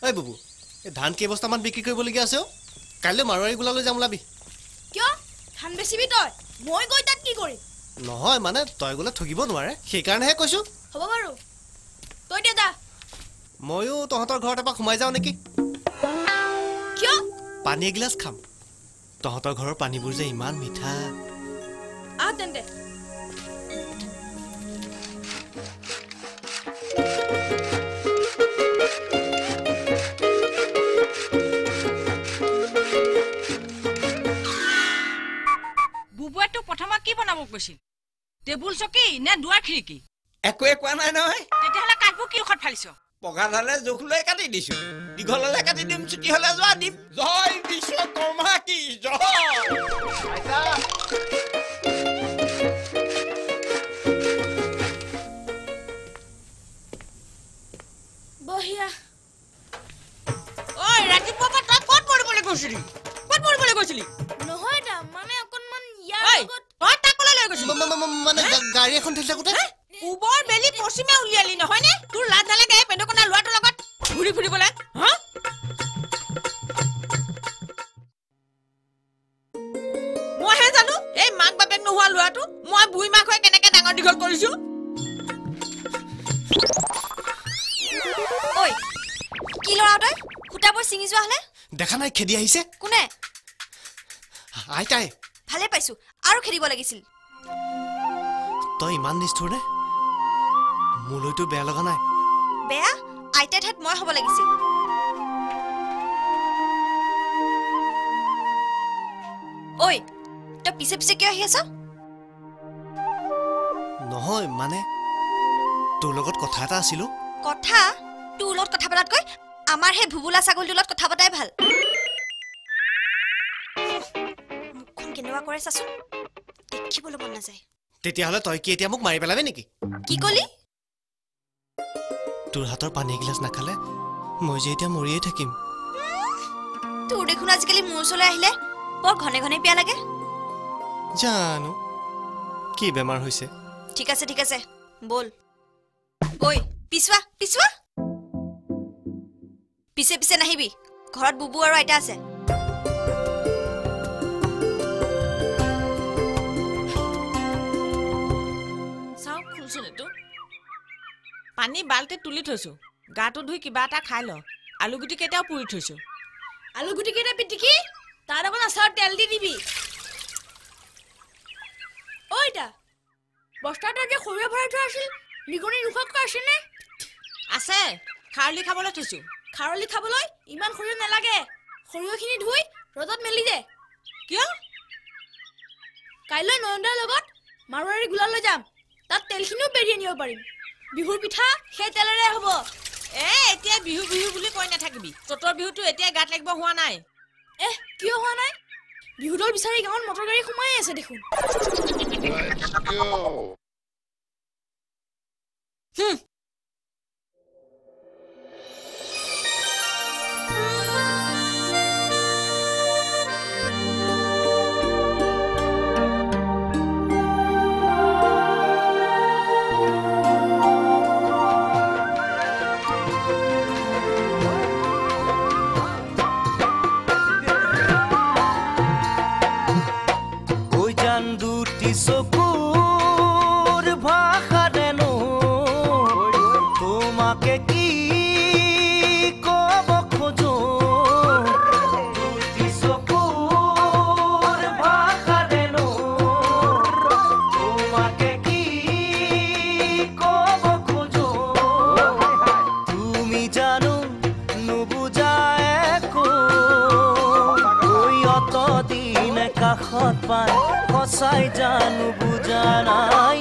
ঐ বুবু এই ধান কেইবস্তামান বিক্ৰী কৰিবলগীয়া আছে কাইলৈ মাৰোৱাৰী গোলালৈ যাম ওলাবি কিয় ধান বেচিবি তই মই গৈ তাত কি কৰিম নহয় মানে তই গ'লে ঠগিব নোৱাৰে সেইকাৰণেহে কৈছো হ'ব বাৰু তই দে যা ময়ো তহঁতৰ ঘৰত এপাক সোমাই যাওঁ নেকি কিয় পানী এগিলাচ খাম তহঁতৰ ঘৰৰ পানীবোৰ যে ইমান মিঠা আহ তেন্তে বুবুৱেটো প্ৰথমত কি বনাব কৈছিল টেবুল চকী নে দুৱাৰ খিৰিকী একোৱে কোৱা নাই নহয় তেতিয়াহ'লে কাঠবোৰ কি ৰখত ফালিছ পগাল হ'লে জোখ লৈ কাটি দিছো দীঘল হ'লে কাটি দিম ছুটি হ'লে যোৱা দিম জয় বিশ্বকৰ্মা কি জয় বহিয়া ঐ ৰাতিপুৱা তই ক'ত পঢ়িবলৈ গৈছিলি ক'ত পঢ়িবলৈ গৈছিলি নহয় দা মানে অকণমান ইয়াৰ ঐ লগত তই তাক ক'লৈ লৈ গৈছিলি মানে গাড়ী এখন ঠেলি থাকোঁতে উবৰ বেলি পশ্চিমে উলিয়ালি নহয়নে তোৰ লাজ নালাগে পেণ্ডকনা ল'ৰাটোৰ লগত ঘূৰি ফুৰিবলৈ হা মইহে জানো এই মাক বাপেক নোহোৱা ল'ৰাটো মই বুঢ়ী মাক হৈ কেনেকে ডাঙৰ দীঘল কৰিছো ঐ কি ল'ৰা তই খুটাবোৰ ছিঙি যোৱা হ'লে দেখা নাই খেদি আহিছে কোনে আইতাই ভালে পাইছো আৰু খেদিব লাগিছিল তই ইমান নিষ্ঠুৰ নে মোলৈতো বেয়া লগা নাই বেয়া আইতাৰ ঠাইত মই হ'ব লাগিছিল ঐ তই পিছে পিছে কিয় আহি আছ নহয় মানে তোৰ লগত কথা এটা আছিলো কথা তোৰ লগত কথা পতাতকৈ আমাৰ সেই ভুবুলা ছাগলীটোৰ লগত কথা পতাই ভাল মুখখন কেনেকুৱা কৰে চাচোন দেখিবলৈ মন নাযায় তেতিয়াহ'লে তই কি এতিয়া মোক মাৰি পেলাবি নেকি কি কলি তোৰ হাতৰ পানী এগিলাচ নাখালে মই যে এতিয়া মৰিয়ে থাকিম তোৰ দেখোন আজিকালি মোৰ ওচৰলৈ আহিলে বৰ ঘনে ঘনে পিয়া লাগে জানো কি বেমাৰ হৈছে ঠিক আছে বল ঐ পিছুৱা পিছুৱা পিছে পিছে নাহিবি ঘৰত বুবু আৰু আইতা আছে চাও খুলছোন এইটো পানী বাল্টি তুলি থৈছো গাটো ধুই কিবা এটা খাই ল আলুগুটি কেইটাও পুৰি থৈছো আলুগুটি কেইটা পিটিকি তাৰ অকণ আচাৰত তেল দি দিবি ঐ আইতা বস্তাটো যে সৰিয়হ ভৰাই থোৱা আছিল নিগনি নোখোৱাকৈ আছেনে আছে খাৰলি খাবলৈ থৈছো খাৰলি খাবলৈ ইমান সৰিয়হ নালাগে সৰিয়হখিনি ধুই ৰ'দত মেলি দে কিয় কাইলৈ নয়নদাৰ লগত মাৰোৱাৰী গোলালৈ যাম তাত তেলখিনিও পেৰি আনিব পাৰিম বিহুৰ পিঠা সেই তেলেৰে হ'ব এতিয়া বিহু বিহু বুলি কৈ নাথাকিবি চতৰ বিহুটো এতিয়া গাত লাগিব হোৱা নাই কিয় হোৱা নাই বিহুদল বিচাৰি গাঁৱত মটৰ গাড়ী সোমাই আছে দেখোন কাষত পাই সঁচাই জানো বুজা নাই